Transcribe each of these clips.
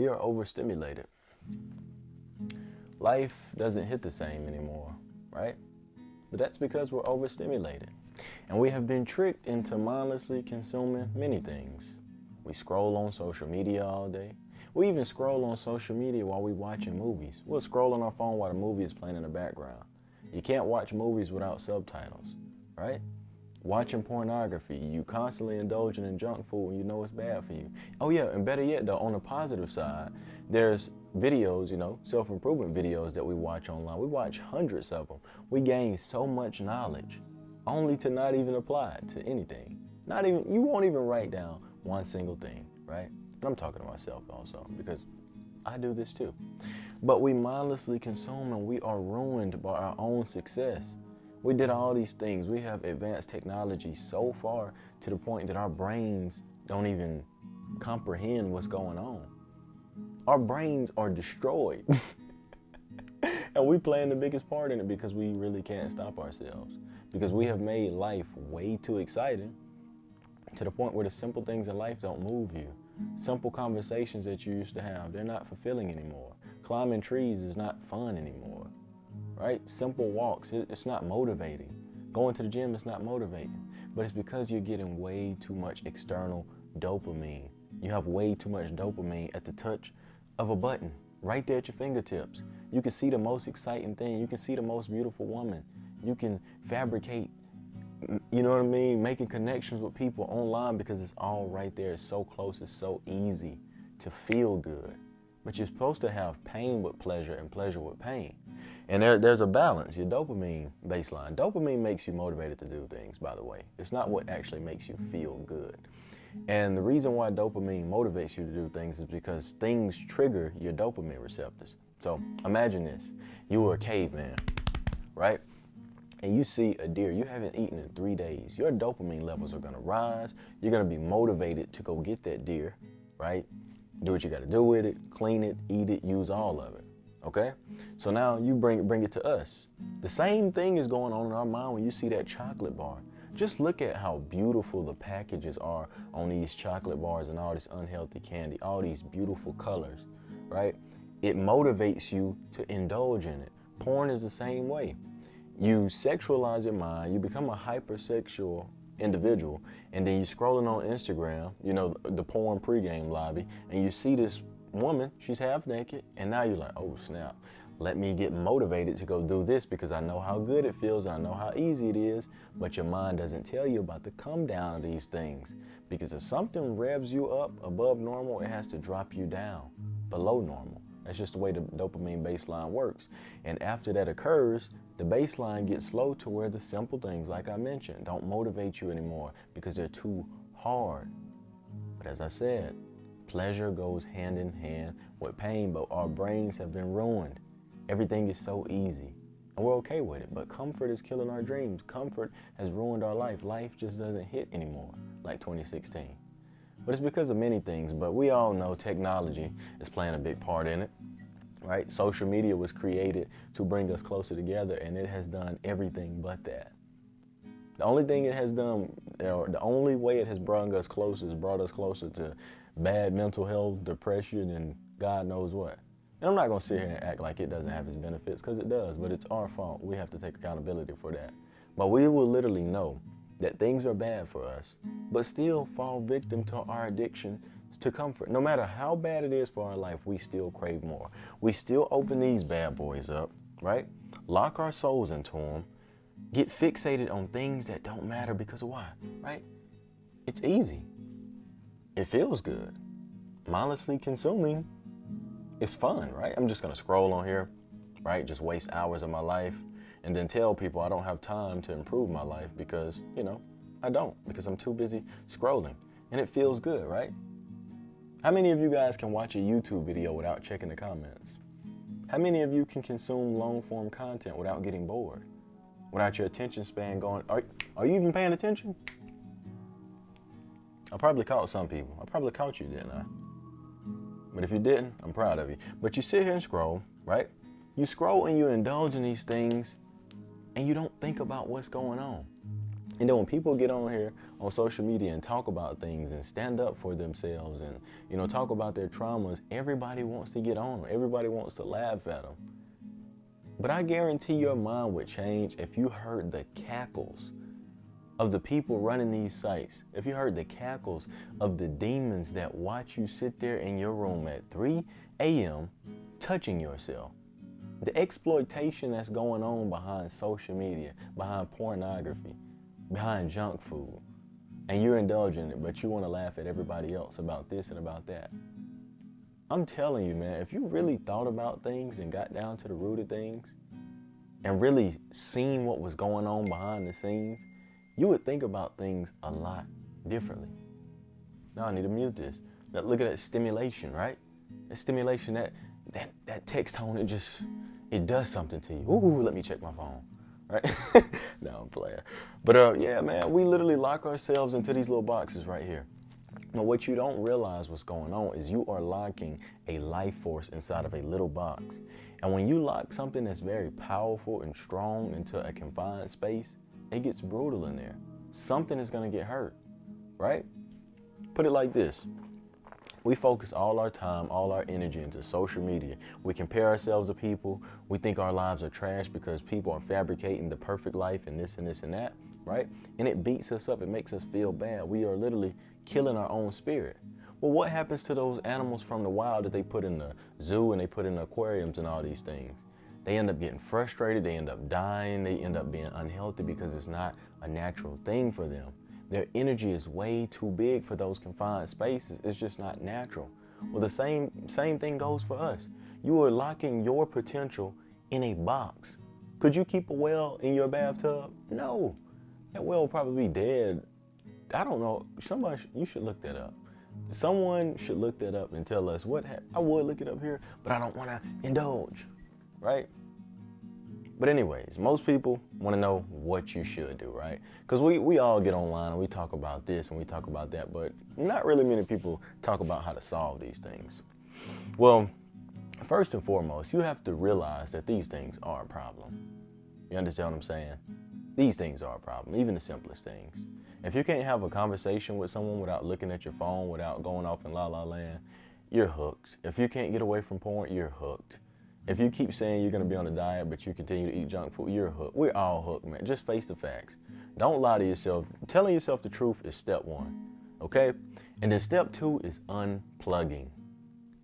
We are overstimulated. Life doesn't hit the same anymore, right? But that's because we're overstimulated. And we have been tricked into mindlessly consuming many things. We scroll on social media all day. We even scroll on social media while we're watching movies. We'll scroll on our phone while the movie is playing in the background. You can't watch movies without subtitles, right? Watching pornography, you constantly indulging in junk food when you know it's bad for you. Oh yeah, and better yet though, on the positive side, there's videos, self-improvement videos that we watch online. We watch hundreds of them. We gain so much knowledge, only to not even apply it to anything. You won't even write down one single thing, right? And I'm talking to myself also, because I do this too. But we mindlessly consume and we are ruined by our own success. We did all these things. We have advanced technology so far to the point that our brains don't even comprehend what's going on. Our brains are destroyed. And we playing the biggest part in it because we really can't stop ourselves. Because we have made life way too exciting to the point where the simple things in life don't move you. Simple conversations that you used to have, they're not fulfilling anymore. Climbing trees is not fun anymore. Right? Simple walks, it's not motivating. Going to the gym is not motivating. But it's because you're getting way too much external dopamine. You have way too much dopamine at the touch of a button, right there at your fingertips. You can see the most exciting thing. You can see the most beautiful woman. You can fabricate, making connections with people online because it's all right there. It's so close, it's so easy to feel good. But you're supposed to have pain with pleasure and pleasure with pain. And there's a balance, your dopamine baseline. Dopamine makes you motivated to do things, by the way. It's not what actually makes you feel good. And the reason why dopamine motivates you to do things is because things trigger your dopamine receptors. So imagine this, you were a caveman, right? And you see a deer, you haven't eaten in 3 days. Your dopamine levels are gonna rise. You're gonna be motivated to go get that deer, right? Do what you gotta do with it, clean it, eat it, use all of it, okay? So now you bring it to us. The same thing is going on in our mind when you see that chocolate bar. Just look at how beautiful the packages are on these chocolate bars and all this unhealthy candy, all these beautiful colors, right? It motivates you to indulge in it. Porn is the same way. You sexualize your mind, you become a hypersexual individual, and then you're scrolling on Instagram, the porn pregame lobby, and you see this woman, she's half naked, and now you're like, oh snap, let me get motivated to go do this because I know how good it feels and I know how easy it is, but your mind doesn't tell you about the come down of these things. Because if something revs you up above normal, it has to drop you down below normal. That's just the way the dopamine baseline works. And after that occurs, the baseline gets low to where the simple things, like I mentioned, don't motivate you anymore because they're too hard. But as I said, pleasure goes hand in hand with pain, but our brains have been ruined. Everything is so easy, and we're okay with it, but comfort is killing our dreams. Comfort has ruined our life. Life just doesn't hit anymore like 2016. But it's because of many things, but we all know technology is playing a big part in it, right? Social media was created to bring us closer together, and it has done everything but that. The only thing it has done, or the only way it has brought us closer to bad mental health, depression, and God knows what. And I'm not gonna sit here and act like it doesn't have its benefits, because it does, but it's our fault. We have to take accountability for that. But we will literally know that things are bad for us, but still fall victim to our addiction to comfort. No matter how bad it is for our life, we still crave more. We still open these bad boys up, right? Lock our souls into them, get fixated on things that don't matter because of why, right? It's easy. It feels good. Mindlessly consuming is fun, right? I'm just gonna scroll on here, right? Just waste hours of my life and then tell people I don't have time to improve my life because, I don't, because I'm too busy scrolling. And it feels good, right? How many of you guys can watch a YouTube video without checking the comments? How many of you can consume long form content without getting bored? Without your attention span going, are you even paying attention? I probably caught some people. I probably caught you, didn't I? But if you didn't, I'm proud of you. But you sit here and scroll, right? You scroll and you indulge in these things and you don't think about what's going on. And then when people get on here on social media and talk about things and stand up for themselves and, talk about their traumas, everybody wants to get on them. Everybody wants to laugh at them. But I guarantee your mind would change if you heard the cackles of the people running these sites. If you heard the cackles of the demons that watch you sit there in your room at 3 a.m. touching yourself. The exploitation that's going on behind social media, behind pornography, behind junk food, and you're indulging it, but you want to laugh at everybody else about this and about that. I'm telling you, man, if you really thought about things and got down to the root of things and really seen what was going on behind the scenes, you would think about things a lot differently. Now I need to mute this. Now look at that stimulation, right? That stimulation, that text tone, it does something to you. Ooh, let me check my phone. Right? No, I'm playing. But yeah, man, we literally lock ourselves into these little boxes right here. Now, what you don't realize what's going on is you are locking a life force inside of a little box. And when you lock something that's very powerful and strong into a confined space, it gets brutal in there. Something is going to get hurt, right? Put it like this. We focus all our time, all our energy into social media. We compare ourselves to people. We think our lives are trash because people are fabricating the perfect life and this and this and that, right? And it beats us up. It makes us feel bad. We are literally killing our own spirit. Well, what happens to those animals from the wild that they put in the zoo and they put in the aquariums and all these things? They end up getting frustrated. They end up dying. They end up being unhealthy because it's not a natural thing for them. Their energy is way too big for those confined spaces. It's just not natural. Well, the same thing goes for us. You are locking your potential in a box. Could you keep a whale in your bathtub? No. That whale will probably be dead. I don't know. You should look that up. Someone should look that up and tell us what happened. I would look it up here, but I don't want to indulge, right? But anyways, most people want to know what you should do, right? Because we all get online and we talk about this and we talk about that, but not really many people talk about how to solve these things. Well, first and foremost, you have to realize that these things are a problem. You understand what I'm saying? These things are a problem, even the simplest things. If you can't have a conversation with someone without looking at your phone, without going off in la la land, you're hooked. If you can't get away from porn, you're hooked. If you keep saying you're going to be on a diet, but you continue to eat junk food, you're hooked. We're all hooked, man. Just face the facts. Don't lie to yourself. Telling yourself the truth is step one, okay? And then step two is unplugging.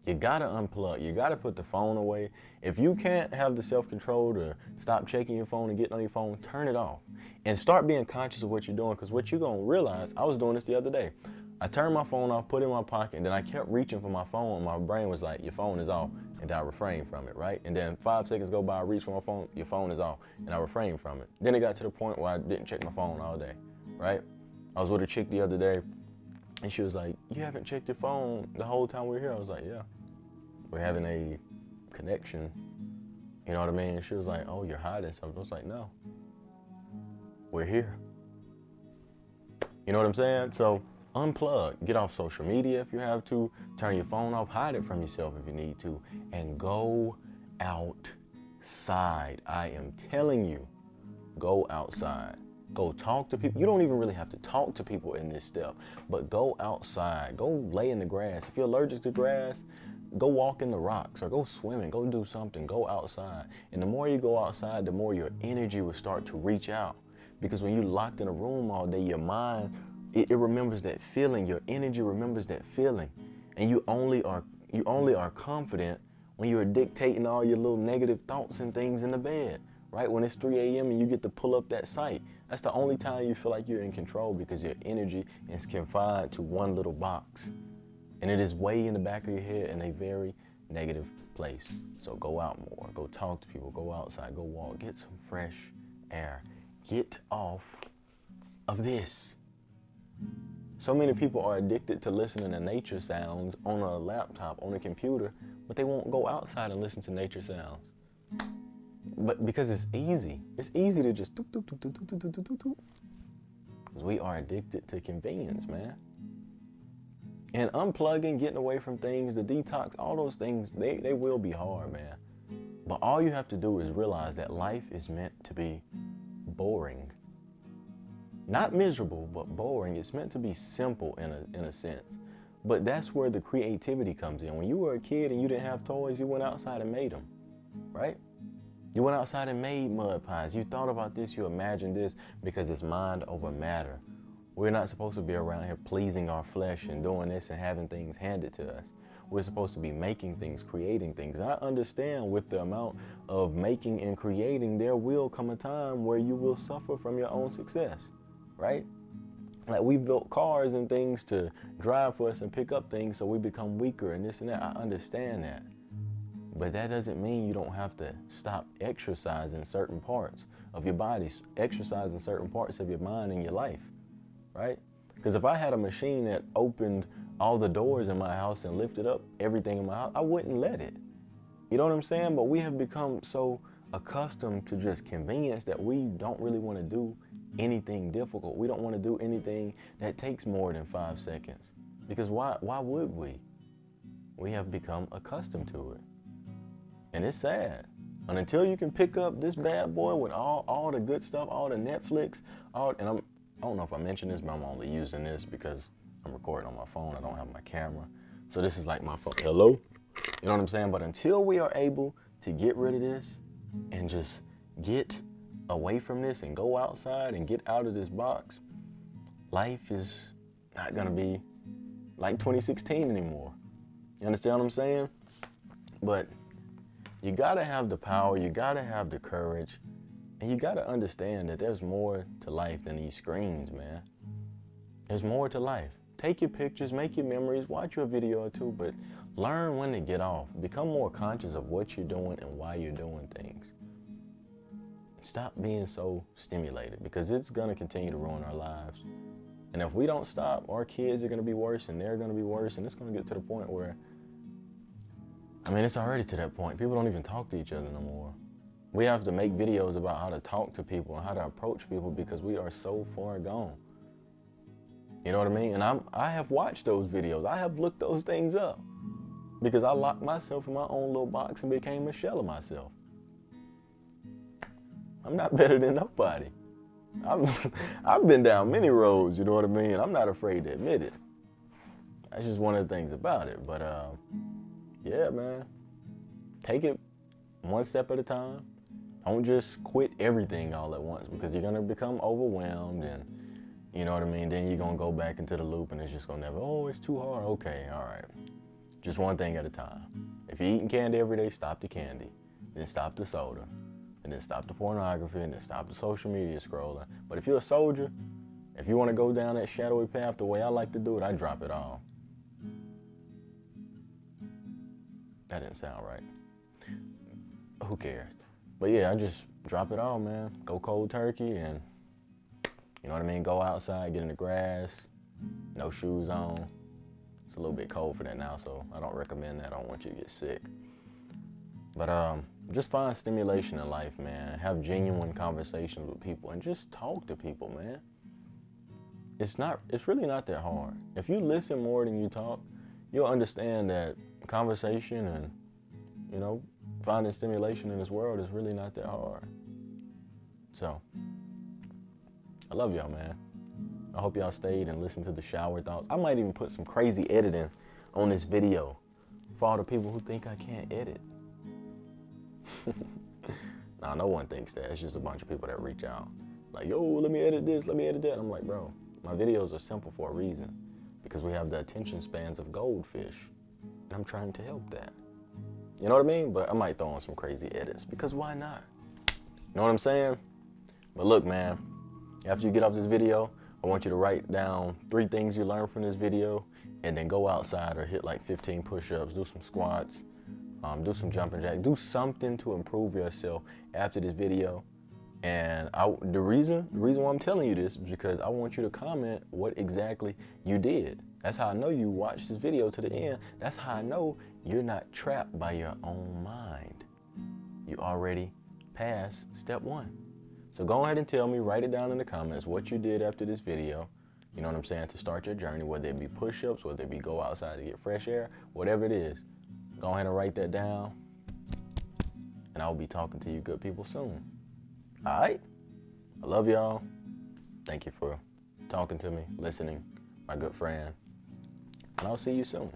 You got to unplug. You got to put the phone away. If you can't have the self-control to stop checking your phone and getting on your phone, turn it off. And start being conscious of what you're doing, because what you're going to realize, I was doing this the other day. I turned my phone off, put it in my pocket, and then I kept reaching for my phone, and my brain was like, your phone is off, and I refrained from it, right? And then 5 seconds go by, I reach for my phone, your phone is off, and I refrained from it. Then it got to the point where I didn't check my phone all day, right? I was with a chick the other day, and she was like, you haven't checked your phone the whole time we were here? I was like, yeah. We're having a connection, you know what I mean? And she was like, oh, you're hiding something. I was like, no, we're here. You know what I'm saying? So unplug, get off social media if you have to, turn your phone off, hide it from yourself if you need to, and go outside. I am telling you, go outside. Go talk to people. You don't even really have to talk to people in this step, but go outside, go lay in the grass. If you're allergic to grass, go walk in the rocks or go swimming, go do something, go outside. And the more you go outside, the more your energy will start to reach out. Because when you're locked in a room all day, your mind, it remembers that feeling. Your energy remembers that feeling. And you only are confident when you're dictating all your little negative thoughts and things in the bed, right? When it's 3 a.m. and you get to pull up that site, that's the only time you feel like you're in control, because your energy is confined to one little box. And it is way in the back of your head in a very negative place. So go out more, go talk to people, go outside, go walk, get some fresh air. Get off of this. So many people are addicted to listening to nature sounds on a laptop, on a computer, but they won't go outside and listen to nature sounds. But because it's easy to just doop, doop, doop, doop, doop, doop, doop, doop. Because we are addicted to convenience, man. And unplugging, getting away from things, the detox, all those things, they will be hard, man. But all you have to do is realize that life is meant to be boring. Not miserable, but boring. It's meant to be simple in a sense. But that's where the creativity comes in. When you were a kid and you didn't have toys, you went outside and made them, right? You went outside and made mud pies. You thought about this, you imagined this, because it's mind over matter. We're not supposed to be around here pleasing our flesh and doing this and having things handed to us. We're supposed to be making things, creating things. And I understand with the amount of making and creating, there will come a time where you will suffer from your own success, right? Like we built cars and things to drive for us and pick up things so we become weaker and this and that. I understand that. But that doesn't mean you don't have to stop exercising certain parts of your body, exercising certain parts of your mind and your life, right? Because if I had a machine that opened all the doors in my house and lifted up everything in my house, I wouldn't let it. You know what I'm saying? But we have become so accustomed to just convenience that we don't really want to do anything difficult. We don't want to do anything that takes more than 5 seconds. Because why would we? We have become accustomed to it. And it's sad. And until you can pick up this bad boy with all the good stuff, all the Netflix, I don't know if I mentioned this, but I'm only using this because I'm recording on my phone. I don't have my camera. So this is like my phone. Hello? You know what I'm saying? But until we are able to get rid of this and just get away from this and go outside and get out of this box, life is not going to be like 2016 anymore. You understand what I'm saying? But you got to have the power, you got to have the courage, and you got to understand that there's more to life than these screens, man. There's more to life. Take your pictures, make your memories, watch your video or two, but learn when to get off. Become more conscious of what you're doing and why you're doing things. Stop being so stimulated, because it's going to continue to ruin our lives. And if we don't stop, our kids are going to be worse and they're going to be worse, and it's going to get to the point where, it's already to that point. People don't even talk to each other no more. We have to make videos about how to talk to people and how to approach people because we are so far gone. You know what I mean? And I have watched those videos. I have looked those things up because I locked myself in my own little box and became a shell of myself. I'm not better than nobody. I've been down many roads, you know what I mean? I'm not afraid to admit it. That's just one of the things about it. But yeah, man, take it one step at a time. Don't just quit everything all at once, because you're gonna become overwhelmed and, you know what I mean? Then you're gonna go back into the loop and it's just gonna never, it's too hard. Okay, all right. Just one thing at a time. If you're eating candy every day, stop the candy. Then stop the soda. And then stop the pornography, and then stop the social media scrolling. But if you're a soldier, if you wanna go down that shadowy path the way I like to do it, I drop it all. That didn't sound right. Who cares? But yeah, I just drop it all, man. Go cold turkey and, you know what I mean? Go outside, get in the grass, no shoes on. It's a little bit cold for that now, so I don't recommend that. I don't want you to get sick. But just find stimulation in life, man. Have genuine conversations with people and just talk to people, man. It's really not that hard. If you listen more than you talk, you'll understand that conversation and, finding stimulation in this world is really not that hard. So, I love y'all, man. I hope y'all stayed and listened to the shower thoughts. I might even put some crazy editing on this video for all the people who think I can't edit. Nah, no one thinks that. It's just a bunch of people that reach out. Like, yo, let me edit this, let me edit that. I'm like, bro, my videos are simple for a reason. Because we have the attention spans of goldfish. And I'm trying to help that. You know what I mean? But I might throw in some crazy edits, because why not? You know what I'm saying? But look, man, after you get off this video, I want you to write down 3 things you learned from this video, and then go outside or hit like 15 push-ups, do some squats, do some jumping jacks, do something to improve yourself after this video. And the reason why I'm telling you this is because I want you to comment what exactly you did. That's how I know you watched this video to the end. That's how I know you're not trapped by your own mind. You already passed step 1. So go ahead and tell me, write it down in the comments what you did after this video. You know what I'm saying? To start your journey, whether it be push-ups, whether it be go outside to get fresh air, whatever it is. Go ahead and write that down. And I will be talking to you good people soon. All right? I love y'all. Thank you for talking to me, listening, my good friend. And I'll see you soon.